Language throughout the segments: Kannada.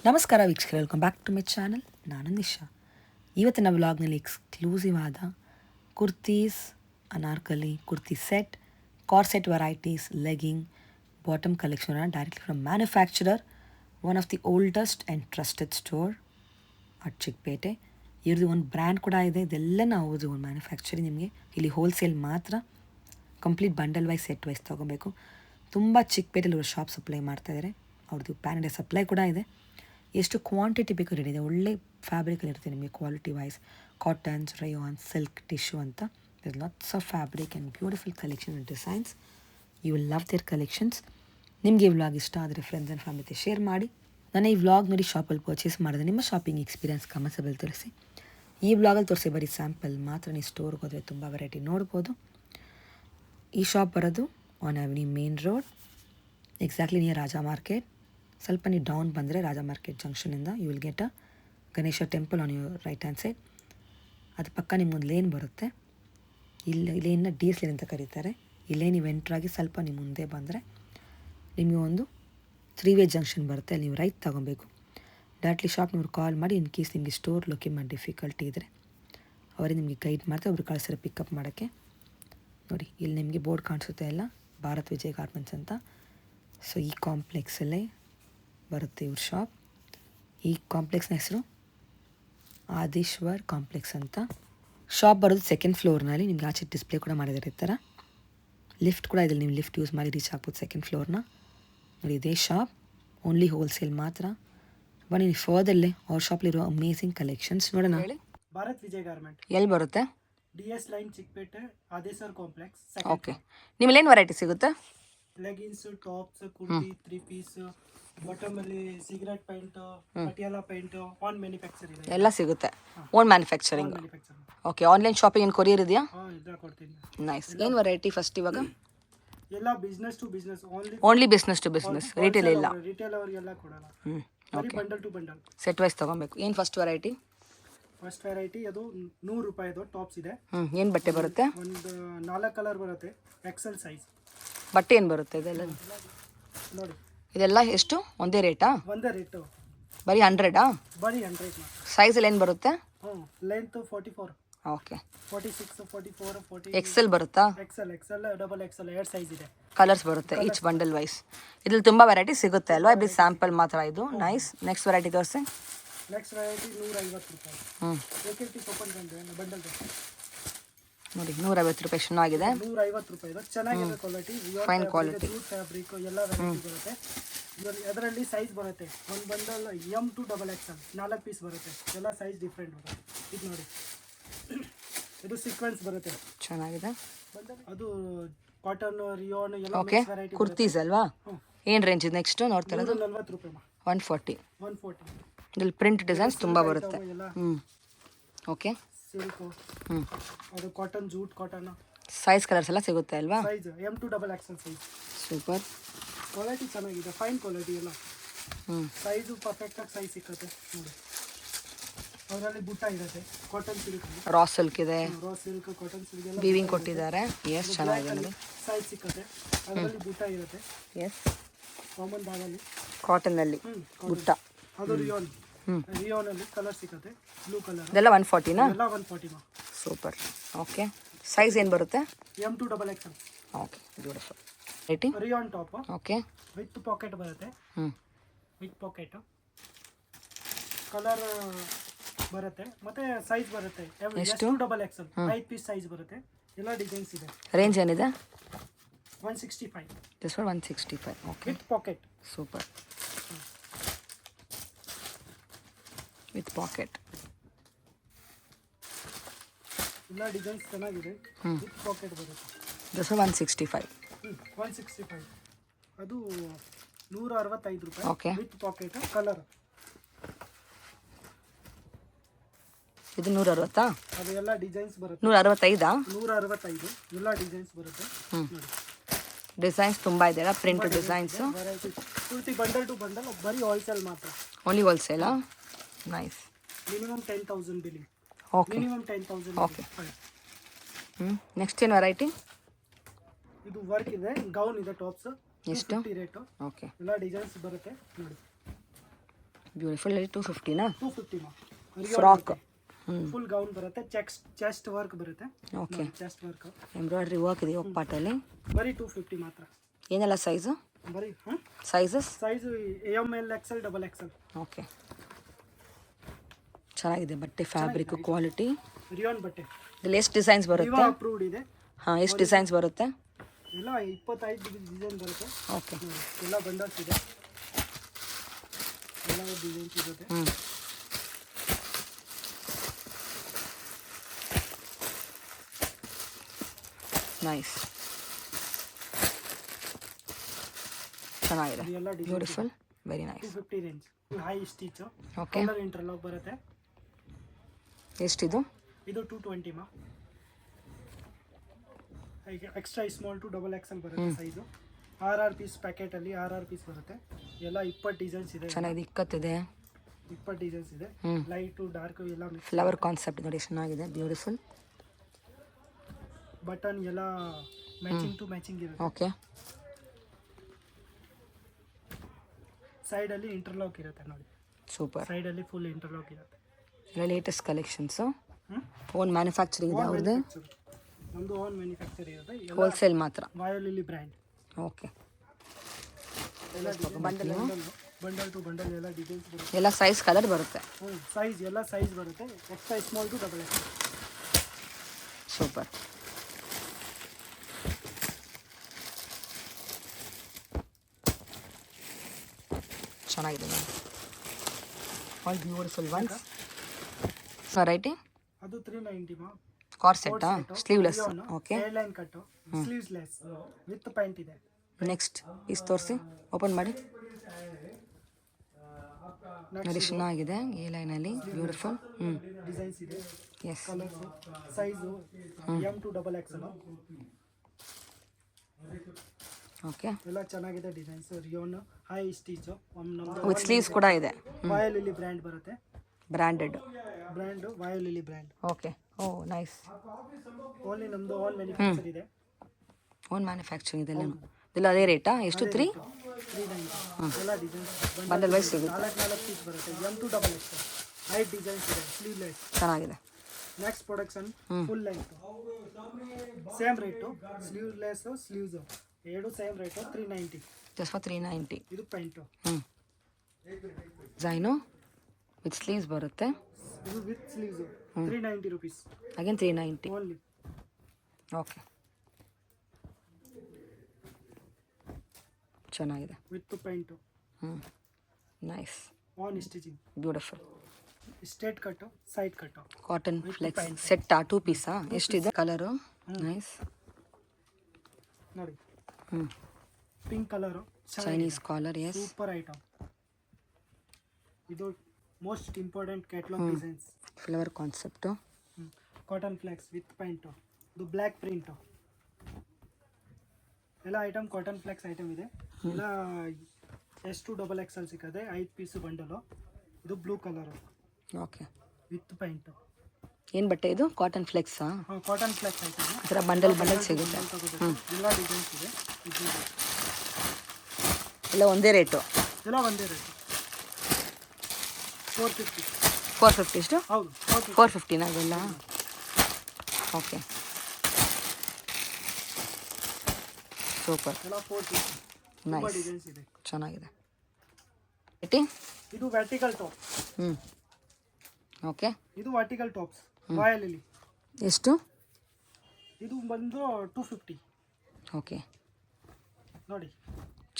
ನಮಸ್ಕಾರ ವೀಕ್ಷಕರೇ, welcome back to my channel. ನಾನು ನಿಶಾ. ಇವತ್ತಿನ ವ್ಲಾಗ್ನಲ್ಲಿ ಎಕ್ಸ್ಕ್ಲೂಸಿವ್ ಆದ kurtis, anarkali, kurti set, corset varieties, legging, bottom collection directly from manufacturer, one of the oldest and trusted store at Chikkapete. ಇವ್ರದ್ದು ಒಂದು ಬ್ರ್ಯಾಂಡ್ ಕೂಡ ಇದೆ. ಇದೆಲ್ಲ ನಾವು ಒಂದು ಮ್ಯಾನುಫ್ಯಾಕ್ಚರಿಂಗ್. ನಿಮಗೆ ಇಲ್ಲಿ ಹೋಲ್ಸೇಲ್ ಮಾತ್ರ, complete bundle wise, set wise ತೊಗೋಬೇಕು. ತುಂಬ ಚಿಕ್ಕಪೇಟೆಯಲ್ಲಿ ಇವರು ಶಾಪ್ ಸಪ್ಲೈ ಮಾಡ್ತಾಯಿದ್ದಾರೆ. ಅವ್ರದ್ದು ಪ್ಯಾನ್ ಇಂಡಿಯಾ ಸಪ್ಲೈ ಕೂಡ ಇದೆ. ಎಷ್ಟು ಕ್ವಾಂಟಿಟಿ ಬೇಕು ರೆಡಿ ಇದೆ. ಒಳ್ಳೆ ಫ್ಯಾಬ್ರಿಕಲ್ಲಿ ಇರುತ್ತೆ ನಿಮಗೆ, quality wise, cottons, rayon, silk, tissue ಅಂತ. There lots of fabric and beautiful collection and designs. You will love their collections. ನಿಮಗೆ ಈ ವ್ಲಾಗ್ ಇಷ್ಟ ಆದರೆ ಫ್ರೆಂಡ್ಸ್ ಆ್ಯಂಡ್ ಫ್ಯಾಮಿಲಿ ಜೊತೆ ಶೇರ್ ಮಾಡಿ. ನಾನು ಈ ವ್ಲಾಗ್ ನೋಡಿ ಶಾಪಲ್ಲಿ ಪರ್ಚೇಸ್ ಮಾಡಿದೆ. ನಿಮ್ಮ ಶಾಪಿಂಗ್ ಎಕ್ಸ್ಪೀರಿಯನ್ಸ್ ಕಮೆಂಟ್ಸಲ್ಲಿ ತಿಳಿಸಿ. ಈ ವ್ಲಾಗಲ್ಲಿ ತೋರಿಸಿ ಬರೀ ಸ್ಯಾಂಪಲ್ ಮಾತ್ರ. ನೀವು ಸ್ಟೋರ್ಗೆ ಹೋದರೆ ತುಂಬ ವೆರೈಟಿ ನೋಡ್ಬೋದು. ಈ ಶಾಪ್ ಬರೋದು on avenue main road, exactly near Raja market. ಸ್ವಲ್ಪ ನೀವು ಡೌನ್ ಬಂದರೆ ರಾಜಾ ಮಾರ್ಕೆಟ್ ಜಂಕ್ಷನಿಂದ you will get a Ganesha temple on your right hand side. ಅದು ಪಕ್ಕ ನಿಮ್ಮೊಂದು ಲೇನ್ ಬರುತ್ತೆ. ಇಲ್ಲಿ ಲೇನ್ನ ಡಿ ಎಸ್ ಲೇನ್ ಅಂತ ಕರೀತಾರೆ. ಇಲ್ಲೇ ನೀವು ಎಂಟ್ರಾಗಿ ಸ್ವಲ್ಪ ನೀವು ಮುಂದೆ ಬಂದರೆ ನಿಮಗೆ ಒಂದು 3-ವೇ ಜಂಕ್ಷನ್ ಬರುತ್ತೆ. ಅಲ್ಲಿ ನೀವು ರೈಟ್ ತೊಗೊಬೇಕು. ಡೈರೆಕ್ಟ್ಲಿ ಶಾಪ್ನವ್ರು ಕಾಲ್ ಮಾಡಿ, ಇನ್ ಕೇಸ್ ನಿಮಗೆ ಸ್ಟೋರ್ ಲೊಕೇಟ್ ಮಾಡಿ ಡಿಫಿಕಲ್ಟಿ ಇದ್ದರೆ ಅವರೇ ನಿಮಗೆ ಗೈಡ್ ಮಾಡ್ತಾರೆ. ಒಬ್ರು ಕಳಿಸ್ತಾರೆ ಪಿಕಪ್ ಮಾಡೋಕ್ಕೆ. ನೋಡಿ, ಇಲ್ಲಿ ನಿಮಗೆ ಬೋರ್ಡ್ ಕಾಣಿಸುತ್ತೆ ಎಲ್ಲ, ಭಾರತ್ ವಿಜಯ್ ಗಾರ್ಮೆಂಟ್ಸ್ ಅಂತ. ಸೊ ಈ ಕಾಂಪ್ಲೆಕ್ಸಲ್ಲೇ ಬರುತ್ತೆ ಇವ್ರ ಶಾಪ್. ಈ ಕಾಂಪ್ಲೆಕ್ಸ್ನ ಹೆಸರು ಆದಿಶ್ವರ್ ಕಾಂಪ್ಲೆಕ್ಸ್ ಅಂತ. ಶಾಪ್ ಬರೋದು 2nd ಫ್ಲೋರ್ನಲ್ಲಿ. ನಿಮ್ಗೆ ಆಚೆ ಡಿಸ್ಪ್ಲೇ ಕೂಡ ಮಾಡಿದ್ದಾರೆ. ಈ ಥರ ಲಿಫ್ಟ್ ಕೂಡ ಇದೆ. ನೀವು ಲಿಫ್ಟ್ ಯೂಸ್ ಮಾಡಿ ರೀಚ್ ಆಗ್ಬೋದು 2nd ಫ್ಲೋರ್ನ. ನೋಡಿ, ಇದೇ ಶಾಪ್, ಓನ್ಲಿ ಹೋಲ್ಸೇಲ್ ಮಾತ್ರ. ಬನ್ನಿ ಫರ್ದರ್ಲೆ ಅವ್ರ ಶಾಪ್ಲಿರೋ ಅಮೇಸಿಂಗ್ ಕಲೆಕ್ಷನ್ಸ್ ನೋಡೋಣ. ಭಾರತ್ ವಿಜಯ್ ಗಾರ್ಮೆಂಟ್ ಎಲ್ಲಿ ಬರುತ್ತೆ? DS line Chikkapete, Adeshwar complex. Okay. ನಿಮ್ಮಲ್ಲಿ ಏನು ವೆರೈಟಿ ಸಿಗುತ್ತೆ? Leggings, tops, kurti, 3 piece, bottom ಅಲ್ಲಿ cigarette pant, Patiala pant, on manufacture ಇದೆ. ಎಲ್ಲ ಸಿಗುತ್ತೆ. Own manufacturing. Okay. Online shopping ಏನು ಕೊರಿಯರ್ ಇದೆಯಾ? ಇದ್ರ ಕೊಡ್ತೀನಿ. ನೈಸ್. ಏನು ವೆರೈಟಿ ಫಸ್ಟ್ ಇವಾಗ? ಎಲ್ಲ business to business, only business to business, retail ಇಲ್ಲ. ರಿಟೇಲ್ ಅವರಿಗೆಲ್ಲ ಕೊಡಲ್ಲ. ಬರೀ bundle to bundle, set wise ತೊಗೊಬೇಕು. ಏನು ಫಸ್ಟ್ ವೆರೈಟಿ? ಫಸ್ಟ್ ವೆರೈಟಿ ಅದು 100 ರೂಪಾಯಿದು ಟಾಪ್ಸ್ ಇದೆ. ಏನು ಬಟ್ಟೆ ಬರುತ್ತೆ? ಒಂದು 4 ಕಲರ್ ಬರುತ್ತೆ, ಎಕ್ಸೆಲ್ ಸೈಜ್. ಬಟ್ಟೆ ಏನು ಬರುತ್ತೆ ಇದೆಲ್ಲ? ನೋಡಿ, ಇದೆಲ್ಲ ಎಷ್ಟು? ಒಂದೇ ರೇಟಾ? ಒಂದೇ ರೇಟು. ಬರೀ 100ಆ? ಬರೀ 100 ಮಾತ್ರ. ಸೈಜಲ್ಲಿ ಏನು ಬರುತ್ತೆ? Length 44, okay. 46, 44, 40. ಎಕ್ಸೆಲ್ ಬರುತ್ತಾ? ಎಕ್ಸೆಲ್, ಡಬಲ್ ಎಕ್ಸೆಲ್, 2 ಸೈಜ್ ಇದೆ. ಕಲರ್ಸ್ ಬರುತ್ತೆ ಈಚ್ ಬಂಡಲ್ ವೈಸ್. ಇದ್ರಲ್ಲಿ ತುಂಬ ವೆರೈಟಿ ಸಿಗುತ್ತೆ ಅಲ್ವಾ? ಇದು ಸ್ಯಾಂಪಲ್ ಮಾತ್ರ ಇದು. ನೈಸ್. ನೆಕ್ಸ್ಟ್ ವೆರೈಟಿ ತೋರಿಸಿ. ನೆಕ್ಸ್ಟ್ ವೆರೈಟಿ 150 ರೂಪಾಯಿ. ಏಕೆಟಿ ಓಪನ್ ಬಂಡಲ್ ನೋಡಿ, 150 ರೂಪಾಯಿ ಚೆನ್ನಾಗಿದೆ. 150 ರೂಪಾಯಿ. ಇದು ಚೆನ್ನಾಗಿದೆ ಕ್ವಾಲಿಟಿ, ಫೈನ್ ಕ್ವಾಲಿಟಿ, ಫ್ಯಾಬ್ರಿಕ್ ಎಲ್ಲ ವೆರೈಟಿ ಬರುತ್ತೆ. ಅದರಲ್ಲಿ ಸೈಜ್ ಬರುತ್ತೆ. ಒಂದು bundle M to XXL 4 piece ಬರುತ್ತೆ. ಎಲ್ಲ ಸೈಜ್ ಡಿಫ್ರೆಂಟ್ ಬರುತ್ತೆ. ಇದು ನೋಡಿ, ಇದು ಸೀಕ್ವೆನ್ಸ್ ಬರುತ್ತೆ, ಚೆನ್ನಾಗಿದೆ. ಅದು ಕಾಟನ್, ರಿಯಾನ್ ಎಲ್ಲ ವೆರೈಟಿ. ಕುರ್ತೀಸ್ ಅಲ್ವಾ? ಏನು ರೇಂಜ್ ಇದೆ ನೆಕ್ಸ್ಟ್ ನೋಡ್ತಾ ಇರೋದು? 140 ರೂಪಾಯಿ. 140. 140. ಇದ್ರಲ್ಲಿ ಪ್ರಿಂಟ್ ಡಿಸೈನ್ಸ್ ತುಂಬ ಬರುತ್ತೆ. ಓಕೆ. ಸಿಲ್ಕ್, ಅದು cotton, jute cotton. Size colours ಎಲ್ಲ ಸಿಗುತ್ತೆ ಅಲ್ವಾ? Size M to XXL size. Super. Quality ಚೆನ್ನಾಗಿದೆ, ಫೈನ್ ಕ್ವಾಲಿಟಿ ಎಲ್ಲ. ಸೈಜು ಪರ್ಫೆಕ್ಟಾಗಿ ಸೈಜ್ ಸಿಕ್ಕತ್ತೆ ನೋಡಿ. ಅದರಲ್ಲಿ ಬುಟ್ಟ ಇರುತ್ತೆ, ಕಾಟನ್ ಸಿಲ್ಕ್, ರಾ ಸಿಲ್ಕ್ ಇದೆ, ರಾ ಸಿಲ್ಕ್, ಕಾಟನ್ ಸಿಲ್ಕ್ ಎಲ್ಲ ವೀವಿಂಗ್ ಕೊಟ್ಟಿದ್ದಾರೆ. ಎಸ್, ಚೆನ್ನಾಗಿದೆ ನೋಡಿ. ಸೈಜ್ ಸಿಕ್ಕತ್ತೆ. ಅದರಲ್ಲಿ ಬುಟ್ಟ ಇರುತ್ತೆ. ಎಸ್, ಕಾಮನ್ ದಾಗಲ್ಲಿ ಕಾಟನ್ನಲ್ಲಿ ಬುಟ್ಟ. ಅದು ರಿಯಾನ್, ರಿಯಾನಲ್ಲಿ ಕಲರ್ ಸಿಕ್ಕತ್ತೆ, ಬ್ಲೂ ಕಲರ್. ಇದೆಲ್ಲ 140ನಾ? ಎಲ್ಲ 140 ಮಾ. ಸೂಪರ್. ಓಕೆ. ಸೈಜ್ ಏನು ಬರುತ್ತೆ? M to XXL. Okay, beautiful. Rating rayon top. Okay. With pocket ಬರುತ್ತೆ. ವಿತ್ ಪಾಕೆಟ್ ಕಲರ್ ಬರುತ್ತೆ. ಮತ್ತೆ ಸೈಜ್ ಬರುತ್ತೆ ಎಷ್ಟು? S to XXL 5 piece size ಬರುತ್ತೆ. ಎಲ್ಲ ಡಿಸೈನ್ಸ್ ಇದೆ. ರೇಂಜ್ ಏನಿದೆ? 165. This for 165. Okay. With pocket. Super. With pocket. ಎಲ್ಲ ಡಿಸೈನ್ಸ್ ಚೆನ್ನಾಗಿದೆ. ವಿತ್ ಪಾಕೆಟ್ ಬರುತ್ತೆ. This for 165. 165. ಅದು 165 ರೂಪಾಯಿ. ಓಕೆ. With pocket colour. ಇದು 160. ಅದು ಎಲ್ಲ ಡಿಸೈನ್ಸ್ ಬರುತ್ತೆ. 165. 165 ಎಲ್ಲ ಡಿಸೈನ್ಸ್ ಬರುತ್ತೆ. ನೋಡಿ, ಡಿಸೈನ್ಸ್ ತುಂಬ ಇದೆಯಲ್ಲ, ಪ್ರಿಂಟ್ ಡಿಸೈನ್ಸ್. ವೆರೈಟಿ ಪೂರ್ತಿ ಬಂಡಲ್ ಟು ಬಂಡಲ್, ಬರೀ ಹೋಲ್ಸೇಲ್ ಮಾತ್ರ. ಓನ್ಲಿ ಹೋಲ್ಸೇಲಾ? Nice. Minimum 10,000 billing. Okay. Minimum 10,000. Okay. Next ಏನು ವೆರೈಟಿ? ಇದು ವರ್ಕ್ ಇದೆ, ಗೌನ್ ಇದೆ, ಟಾಪ್ಸ್. ಎಷ್ಟು? 50 ರೇಟು. ಓಕೆ. ಎಲ್ಲ ಡಿಸೈನ್ಸ್ ಬರುತ್ತೆ ನೋಡಿ. ಬ್ಯೂಟಿಫುಲ್ 250ನಾ 250 ಮಾ ಫ್ರಾಕ್ ಫುಲ್ ಗೌನ್ ಬರುತ್ತೆ ಚೆಸ್ಟ್ ವರ್ಕ್ ಬರುತ್ತೆ okay chest work embroidery work ಇದೆ ಯೋಗ ಪಾಟಲ್ಲಿ ಬರೀ 250 ಮಾತ್ರ ಏನೆಲ್ಲ ಸೈಜು ಬರೀ sizes size M L XL double XL okay ಚೆನ್ನಾಗಿದೆ ಬಟ್ಟೆ ಫ್ಯಾಬ್ರಿಕ್ ಕ್ವಾಲಿಟಿ ರಿಯಾನ್ ಬಟ್ಟೆ ಇಲ್ಲಿ ಎಷ್ಟು ಡಿಸೈನ್ಸ್ ಬರುತ್ತೆ ಅಪ್ರೂವ್ಡ್ ಇದೆ ಹಾಂ ಎಷ್ಟು ಡಿಸೈನ್ಸ್ ಬರುತ್ತೆ ಎಲ್ಲ 25 ಡಿಸೈನ್ ಬರುತ್ತೆ ಓಕೆ ಎಲ್ಲ ಬಂಡಲ್ಸ್ ಇದೆ ಎಲ್ಲ ಡಿಸೈನ್ಸ್ ಇರುತ್ತೆ ನೈಸ್ ಚೆನ್ನಾಗಿದೆ ಎಲ್ಲ beautiful very nice 250 range high stitch okay colour interlock ಬರುತ್ತೆ ಎಷ್ಟಿದು ಇದು 220 ಮಾ extra small to double XL ಬರುತ್ತೆ ಸೈಜು ಆರ್ ಪೀಸ್ ಪ್ಯಾಕೆಟ್ ಅಲ್ಲಿ ಆರ್ ಪೀಸ್ ಬರುತ್ತೆ ಎಲ್ಲ 20 ಡಿಸೈನ್ಸ್ ಇದೆ ಚೆನ್ನಾಗಿದೆ ಇಕ್ಕತ್ತಿದೆ 20 ಡಿಸೈನ್ಸ್ ಇದೆ ಲೈಟು ಡಾರ್ಕ್ ಎಲ್ಲ ಮಿಕ್ಸ್ ಫ್ಲವರ್ ಕಾನ್ಸೆಪ್ಟ್ ನೋಡಿ ಚೆನ್ನಾಗಿದೆ ಬ್ಯೂಟಿಫುಲ್ ಬಟನ್ ಎಲ್ಲ ಮ್ಯಾಚಿಂಗ್ ಟು ಮ್ಯಾಚಿಂಗ್ ಇರುತ್ತೆ ಓಕೆ ಸೈಡ್ ಅಲ್ಲಿ ಇಂಟರ್ಲಾಕ್ ಇರುತ್ತೆ ನೋಡಿ ಸೂಪರ್ ಸೈಡ್ ಅಲ್ಲಿ ಫುಲ್ ಇಂಟರ್ಲಾಕ್ ಇರುತ್ತೆ ಎಲ್ಲ ಲೇಟೆಸ್ಟ್ ಕಲೆಕ್ಷನ್ಸು ಓನ್ ಮ್ಯಾನುಫ್ಯಾಕ್ಚರಿಂಗ್ ಇದೆ ಅವ್ರದ್ದು ನಮ್ದು ಓನ್ ಮ್ಯಾನುಫ್ಯಾಕ್ಚರ್ ಇರುತ್ತೆ ಹೋಲ್ಸೇಲ್ ಮಾತ್ರ ವಾಯೋಲಿಲಿ brand okay bundle to bundle ಎಲ್ಲ ಡೀಟೇಲ್ಸ್ ಬರುತ್ತೆ ಎಲ್ಲ ಸೈಜ್ ಕಲರ್ ಬರುತ್ತೆ ಸೈಜ್ ಎಲ್ಲ ಸೈಜ್ ಬರುತ್ತೆ extra small to double X super ಚೆನ್ನಾಗಿದೆ ma'am all beautiful ones variety ಅದು 390 ಮಾ ಕಾರ್ಸೆಟ್ಟಾ sleeveless okay hair line cut sleeveless with pant ಇದೆ ನೆಕ್ಸ್ಟ್ ಇಸ್ ತೋರಿಸಿ ಓಪನ್ ಮಾಡಿ ನೋಡಿ ಚೆನ್ನಾಗಿದೆ ಈ ಲೈನಲ್ಲಿ ಬ್ಯೂಟಿಫುಲ್ ಡಿಸೈನ್ಸ್ ಇದೆ S colours size M to double XL okay ಎಲ್ಲ ಚೆನ್ನಾಗಿದೆ designs rayon high stitch with sleeves ಕೂಡ ಇದೆ ವಾಯೋಲಿಲಿ ಬ್ರ್ಯಾಂಡ್ ಬರುತ್ತೆ ಬ್ರ್ಯಾಂಡೆಡ್ ಬ್ರ್ಯಾಂಡ್ ವಾಯೋಲಿಲಿ ಬ್ರ್ಯಾಂಡ್ ಓಕೆ ಓ ನೈಸ್ ಓನ್ಲಿ ನಮ್ದು ಓನ್ ಮ್ಯಾನುಫ್ಯಾಕ್ಚರ್ ಇದೆ ಓನ್ ಮ್ಯಾನುಫ್ಯಾಕ್ಚರಿಂಗ್ ಇದೆಲ್ಲ ಅದೇ ರೇಟಾ ಎಷ್ಟು 3 ಎಲ್ಲ ಡಿಸೈನ್ಸ್ ಬಂಡಲ್ ವೈಸ್ ಸಿಗುತ್ತೆ 4 ಪೀಸ್ ಬರುತ್ತೆ M to double X 5 designs ಇದೆ ಸ್ಲೀವ್ಲೆಸ್ ಚೆನ್ನಾಗಿದೆ next production full length same rate sleeveless sleeves ಎರಡು ಸೇಮ್ ರೇಟು 390 ಜಸ್ಟ್ ಫಾರ್ 390 ಇದು ಪ್ಯಾಂಟು ಡಿಸೈನು ವಿತ್ ಸ್ಲೀವ್ಸ್ ಬರುತ್ತೆ ಇದು with sleeves 390 rupees again 390 only okay ಚೆನ್ನಾಗಿದೆ with pant nice on stitching beautiful straight cut side cut cotton flex ಸೆಟ್ಟಾ 2 ಪೀಸಾ ಎಷ್ಟಿದೆ ಕಲರು ನೈಸ್ ನೋಡಿ pink colour Chinese collar yes super item ಇದು most important catalogue designs flower concept cotton flex with pant ಇದು ಬ್ಲ್ಯಾಕ್ ಪ್ರಿಂಟು ಎಲ್ಲ ಐಟಮ್ ಕಾಟನ್ ಫ್ಲೆಕ್ಸ್ ಐಟಮ್ ಇದೆ ಎಲ್ಲ ಎಸ್ ಟು ಡಬಲ್ ಎಕ್ಸೆಲ್ ಸಿಕ್ಕದೆ 5 ಪೀಸ್ ಬಂಡಲು ಇದು blue colour okay with pant ಏನು ಬಟ್ಟೆ ಇದು ಕಾಟನ್ ಫ್ಲೆಕ್ಸಾ ಕಾಟನ್ ಫ್ಲೆಕ್ಸ್ ಐಟಮ್ ಆ ಥರ ಬಂಡಲ್ ಸಿಗುತ್ತೆ ಎಲ್ಲ ಡಿಸೈನ್ಸ್ ಇದೆ ಎಲ್ಲ ಒಂದೇ ರೇಟು ಎಲ್ಲ ಒಂದೇ ರೇಟು 450 450 ಎಷ್ಟು ಹೌದು 450 ಅದೆಲ್ಲ ಓಕೆ ಸೂಪರ್ ಎಲ್ಲ 450 ನೈಸ್ ಡಿಸೈನ್ಸ್ ಇದೆ ಚೆನ್ನಾಗಿದೆ ಇದು ವರ್ಟಿಕಲ್ ಟಾಪ್ ಓಕೆ ಇದು ವರ್ಟಿಕಲ್ ಟಾಪ್ಸ್ ವಾಯಲಿಲಿ ಎಷ್ಟು ಇದು ಬಂದು 250 ಓಕೆ ನೋಡಿ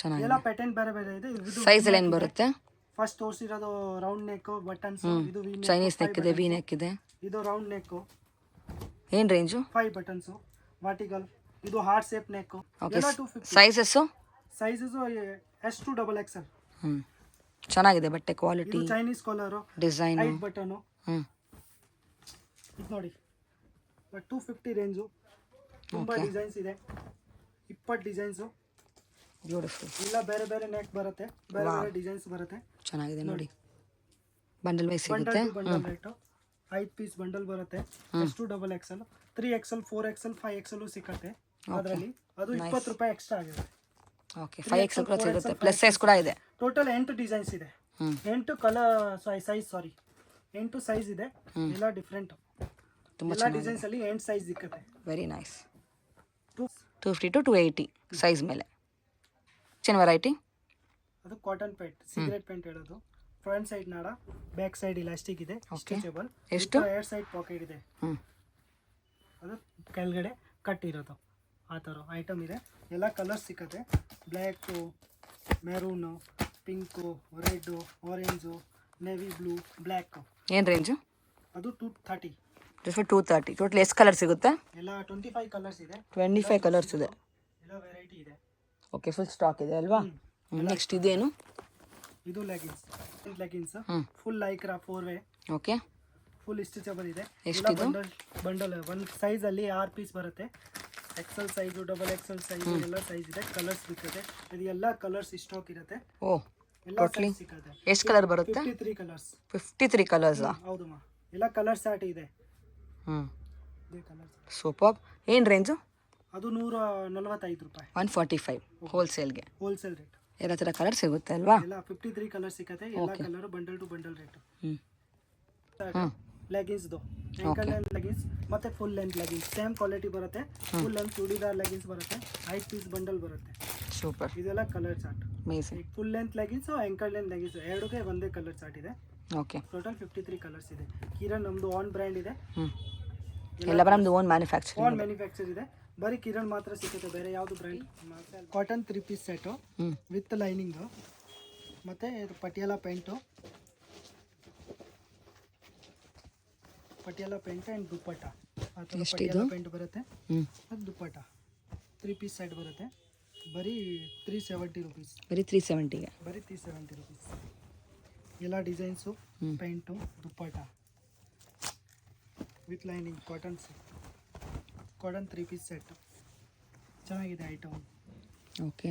ಚೆನ್ನಾಗಿದೆ ಎಲ್ಲ ಪ್ಯಾಟರ್ನ್ ಬೇರೆ ಬೇರೆ ಇದೆ ಇದು ಸೈಜ್ ಎಲ್ಲ ಏನು ಬರುತ್ತೆ ಫಸ್ಟ್ ತೋರಿಸಿರೋದು ರೌಂಡ್ ನೆಕ್ ಬಟನ್ಸ್ ಇದು ವಿ ಚೈನೀಸ್ ನೆಕ್ ಇದೆ ವಿ ನೆಕ್ ಇದೆ ಇದು ರೌಂಡ್ ನೆಕ್ ಏನು ರೇಂಜು 5 ಬಟನ್ಸ್ ವರ್ಟಿಕಲ್ ಇದು ಹಾರ್ಟ್ ಶೇಪ್ ನೆಕ್ ಓಕೆ ಎಲ್ಲ 250 sizes sizes S to double XL ಚೆನ್ನಾಗಿದೆ ಬಟ್ಟೆ ಕ್ವಾಲಿಟಿ ಇದು ಚೈನೀಸ್ ಕಾಲರ್ ಡಿಸೈನು 5 ಬಟನ್ ಇದು ನೋಡಿ ಬಟ್ 250 ರೇಂಜು ತುಂಬಾ ಡಿಸೈನ್ಸ್ ಇದೆ 20 ಡಿಸೈನ್ಸ್ ಬ್ಯೂಟಿಫುಲ್ ಇಲ್ಲ ಬೇರೆ ಬೇರೆ ನೆಕ್ ಬರುತ್ತೆ ಬೇರೆ ಬೇರೆ ಡಿಸೈನ್ಸ್ ಬರುತ್ತೆ ಚೆನ್ನಾಗಿದೆ ನೋಡಿ ಬಂಡಲ್ ವೈಸ್ ಸಿಗುತ್ತೆ ಬಂಡಲ್ ರೇಟು 5 ಪೀಸ್ ಬಂಡಲ್ ಬರುತ್ತೆ S to double XL 3 XL 4 XL 5 XL ಸಿಕ್ಕತ್ತೆ ಅದರಲ್ಲಿ ಅದು 20 ರೂಪಾಯಿ ಎಕ್ಸ್ಟ್ರಾ ಆಗಿದೆ ಓಕೆ 5 ಎಕ್ಸೆಲ್ ಕೂಡ ಸಿಗುತ್ತೆ ಪ್ಲಸ್ ಸೈಜ್ ಕೂಡ ಇದೆ ಟೋಟಲ್ 8 ಡಿಸೈನ್ಸ್ ಇದೆ ಎಂಟು ಕಲರ್ ಸೈಜ್ ಸಾರಿ 8 ಸೈಜ್ ಇದೆ, ಎಲ್ಲ ಡಿಫ್ರೆಂಟ್. ತುಂಬ ಎಲ್ಲ ಡಿಸೈನ್ಸ್ ಅಲ್ಲಿ 8 ಸೈಜ್ ಸಿಕ್ಕತ್ತೆ. Very nice. To 250 to 280 size ಮೇಲೆ ಚೆನ್ನ ವೆರೈಟಿ. ಅದು ಕಾಟನ್ ಪೇಂಟ್, ಸಿಗರೇಟ್ ಪೇಂಟ್ ಹೇಳೋದು. ಫ್ರಂಟ್ ಸೈಡ್ ನಾಡ, ಬ್ಯಾಕ್ ಸೈಡ್ ಇಲಾಸ್ಟಿಕ್ ಇದೆ, ಸ್ಟ್ರೆಚಬಲ್. ಎಷ್ಟು? 2 ಸೈಡ್ ಪಾಕೆಟ್ ಇದೆ. ಅದು ಕೆಳಗಡೆ ಕಟ್ ಇರೋದು ಆ ಥರ ಐಟಮ್ ಇದೆ. ಎಲ್ಲ ಕಲರ್ಸ್ ಸಿಕ್ಕತ್ತೆ. Black, maroon, pink, red, orange, navy blue, black. ಏನು ರೇಂಜು? ಅದು 230. Just for 230. ಟೋಟಲ್ ಎಷ್ಟು ಕಲರ್ ಸಿಗುತ್ತೆ? ಎಲ್ಲ 25 ಕಲರ್ಸ್ ಇದೆ. 25 ಕಲರ್ಸ್ ಇದೆ. ಎಲ್ಲ ವೆರೈಟಿ ಇದೆ. ಓಕೆ, ಫುಲ್ ಸ್ಟಾಕ್ ಇದೆ ಅಲ್ವಾ? ನೆಕ್ಸ್ಟ್ ಇದೇನು? ಇದು leggings full lycra 4 way. Okay, full stitchable ಇದೆ. ಎಷ್ಟಿದು? ಬಂಡಲ್ ಒಂದು ಸೈಜ್ ಅಲ್ಲಿ 6 ಪೀಸ್ ಬರುತ್ತೆ. XL size, double XL size, ಎಲ್ಲ ಸೈಜ್ ಇದೆ. ಕಲರ್ಸ್ ಸಿಕ್ಕತ್ತೆ. ಇದು ಎಲ್ಲ ಕಲರ್ಸ್ ಸ್ಟಾಕ್ ಇರುತ್ತೆ. ಓ, ಎಲ್ಲ ಟೋಟಲಿ size ಸಿಕ್ಕತ್ತೆ. ಎಷ್ಟು ಕಲರ್ ಬರುತ್ತೆ? 53 ಕಲರ್ಸ್. 53 ಕಲರ್ಸಾ? ಹೌದಮ್ಮ, ಎಲ್ಲ ಕಲರ್ಸ್ ಆಟ ಇದೆ. ಇದೆ ಕಲರ್ಸ್. ಸೂಪರ್. ಏನು ರೇಂಜು? ಅದು 145 ರೂಪಾಯಿ 145 ಹೋಲ್ಸೇಲ್ಗೆ. Wholesale rate. ಎಲ್ಲ ಥರ ಕಲರ್ ಸಿಗುತ್ತೆ ಅಲ್ವಾ? ಎಲ್ಲ 53 ಕಲರ್ ಸಿಕ್ಕತ್ತೆ. ಎಲ್ಲ colour bundle to bundle rate. ಹ್ಞೂ ಲೆಗಿನ್ಸ್ದು ಆಂಕಲ್ ಲೆಂತ್ ಲೆಗಿನ್ಸ್ ಮತ್ತೆ full length leggings same quality ಬರುತ್ತೆ. ಫುಲ್ ಲೆಂತ್ ಚೂಡಿದಾರ್ ಲೆಗಿನ್ಸ್ ಬರುತ್ತೆ. 5 ಪೀಸ್ ಬಂಡಲ್ ಬರುತ್ತೆ. ಸೂಪರ್, ಇದೆಲ್ಲ colour chart. Amazing. Full length leggings, ankle length leggings ಎರಡಕ್ಕೆ ಒಂದೇ ಕಲರ್ ಚಾರ್ಟ್ ಇದೆ. ಓಕೆ, ಟೋಟಲ್ 53 ಕಲರ್ಸ್ ಇದೆ. ಕಿರಣ್ ನಮ್ದು ಆನ್ ಬ್ರ್ಯಾಂಡ್ ಇದೆ. ಎಲ್ಲ ನಮ್ದು ಓನ್ ಮ್ಯಾನುಫ್ಯಾಕ್ಚರಿಂಗ್. ಆನ್ ಮ್ಯಾನುಫ್ಯಾಕ್ಚರ್ ಇದೆ. ಬರೀ ಕಿರಣ್ ಮಾತ್ರ ಸಿಗುತ್ತೆ, ಬೇರೆ ಯಾವುದು brand. Cotton 3 piece set with lining, ಮತ್ತು ಇದು ಪಟಿಯಾಲ ಪೇಂಟು ಆ್ಯಂಡ್ ದುಪ್ಪಟ್ಟ. ಆ ಥರ ಪಟಿಯಾಲ ಪೇಂಟ್ ಬರುತ್ತೆ. ಅದು ದುಪ್ಪಟ್ಟ 3 ಪೀಸ್ ಸೆಟ್ ಬರುತ್ತೆ. ಬರೀ 370 ರುಪೀಸ್. ಬರೀ 370ಗೆ. ಬರೀ 370 ರುಪೀಸ್. ಎಲ್ಲ designs, paint, dupatta with lining. Cotton 3 piece set ಚೆನ್ನಾಗಿದೆ ಐಟಮ್. ಓಕೆ,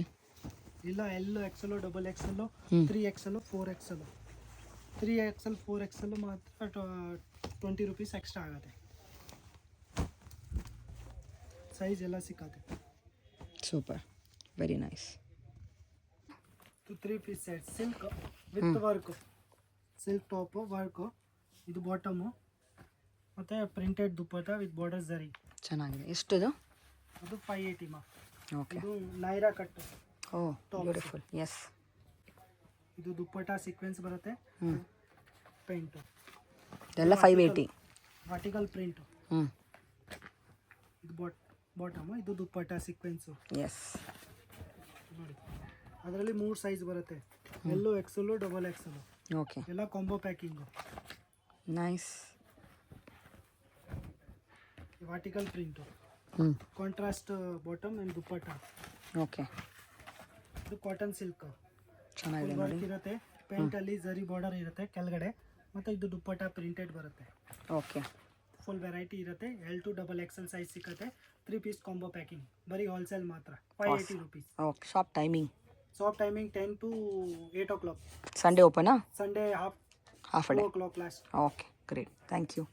ಇಲ್ಲ L Excel, double XL, 3XL, 4XL. 3XL 4XL ಮಾತ್ರ 20 ರುಪೀಸ್ ಎಕ್ಸ್ಟ್ರಾ ಆಗುತ್ತೆ. ಸೈಜ್ ಎಲ್ಲ ಸಿಕ್ಕತ್ತೆ. Super, very nice. 3 piece set silk with work, silk top work, ಇದು ಬಾಟಮು, ಮತ್ತು printed dupatta with border zari. ಚೆನ್ನಾಗಿದೆ. ಎಷ್ಟಿದು? ಅದು 580 ಮಾ. ಓಕೆ, ಇದು ನೈರಾ ಕಟ್ಟು. ಓ ಬ್ಯೂಟಿಫುಲ್. ಎಸ್, ಇದು ದುಪ್ಪಟ್ಟ ಸೀಕ್ವೆನ್ಸ್ ಬರುತ್ತೆ. ಪೇಂಟು ಇದೆಲ್ಲ 580. Article print. ಇದು ಬಾಟಮು, ಇದು ದುಪ್ಪಟ್ಟ ಸೀಕ್ವೆನ್ಸು. ಎಸ್, ನೋಡಿ ಅದರಲ್ಲಿ 3 ಸೈಜ್ ಬರುತ್ತೆ. ಎಲ್ಲು ಎಕ್ಸೆಲ್ಲು, ಡಬಲ್ ಎಕ್ಸೆಲ್ಲು. ಓಕೆ, ಎಲ್ಲ combo packing. Nice. Article print, contrast bottom and dupatta. Okay, ಇದು ಕಾಟನ್ ಸಿಲ್ಕ್ ಚೆನ್ನಾಗಿದೆ ನೋಡಿ. ವರ್ಕ್ ಇರುತ್ತೆ. ಪೇಂಟಲ್ಲಿ ಝರಿ ಬಾರ್ಡರ್ ಇರುತ್ತೆ ಕೆಳಗಡೆ, ಮತ್ತು ಇದು ದುಪ್ಪಟ್ಟ ಪ್ರಿಂಟೆಡ್ ಬರುತ್ತೆ. ಓಕೆ, ಫುಲ್ ವೆರೈಟಿ ಇರುತ್ತೆ. L2 ಡಬಲ್ XL ಸೈಜ್ ಸಿಕ್ಕತ್ತೆ. 3 ಪೀಸ್ ಕಾಂಬೋ ಪ್ಯಾಕಿಂಗ್. ಬರೀ ಹೋಲ್ಸೇಲ್ ಮಾತ್ರ 580 rupees. Okay. Shop timing? Shop timing 10 to 8 o'clock. Sunday ಓಪನಾ? Sunday half half day. 2 o'clock last. Okay, great, thank you.